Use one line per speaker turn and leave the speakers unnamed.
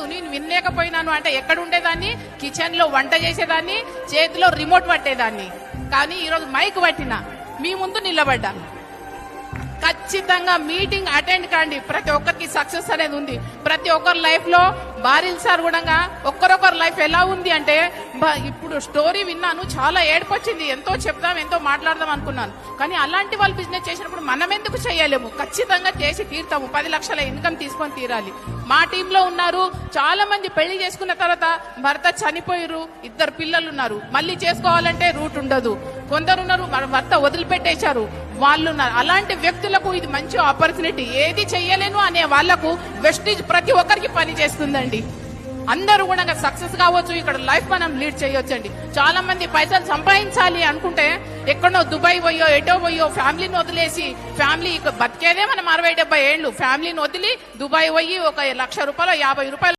చదువుని వినలేకపోయినాను అంటే ఎక్కడ ఉండేదాన్ని? కిచెన్ లో వంట చేసేదాన్ని, చేతిలో రిమోట్ పట్టేదాన్ని. కానీ ఈరోజు మైక్ పట్టిన మీ ముందు నిలబడ్డా. ఖచ్చితంగా మీటింగ్ అటెండ్ కాండి. ప్రతి ఒక్కరికి సక్సెస్ అనేది ఉంది. ప్రతి ఒక్కరి లైఫ్ లో బారిల్ సార్ కూడా ఒక్కరొకరు లైఫ్ ఎలా ఉంది అంటే, ఇప్పుడు స్టోరీ విన్నాను, చాలా ఏడుపు వచ్చింది. ఎంతో చెప్దాం, ఎంతో మాట్లాడదాం అనుకున్నాను. కానీ అలాంటి వాళ్ళు బిజినెస్ చేసినప్పుడు మనం ఎందుకు చేయలేము? ఖచ్చితంగా చేసి తీరుతాము. 10 లక్షల ఇన్కమ్ తీసుకొని తీరాలి. మా టీంలో ఉన్నారు చాలా మంది. పెళ్లి చేసుకున్న తర్వాత భర్త చనిపోయారు, 2 పిల్లలు ఉన్నారు. మళ్ళీ చేసుకోవాలంటే రూట్ ఉండదు. కొందరు ఉన్నారు భర్త వదిలిపెట్టేశారు, వాళ్ళు ఉన్నారు. అలాంటి వ్యక్తులకు ఇది మంచి ఆపర్చునిటీ. ఏది చెయ్యలేను అనే వాళ్లకు వెస్టీజ్ ప్రతి ఒక్కరికి పని చేస్తుందండి. అందరూ కూడా సక్సెస్ కావచ్చు. ఇక్కడ లైఫ్ మనం లీడ్ చేయొచ్చండి. చాలా మంది పైసలు సంపాదించాలి అనుకుంటే ఎక్కడో దుబాయ్ పోయో ఎటో పోయో ఫ్యామిలీని వదిలేసి, ఫ్యామిలీ బతికేదే మనం 60-70 ఏళ్ళు, ఫ్యామిలీని వదిలి దుబాయ్ పోయి 1 లక్ష రూపాయలు 50 రూపాయలు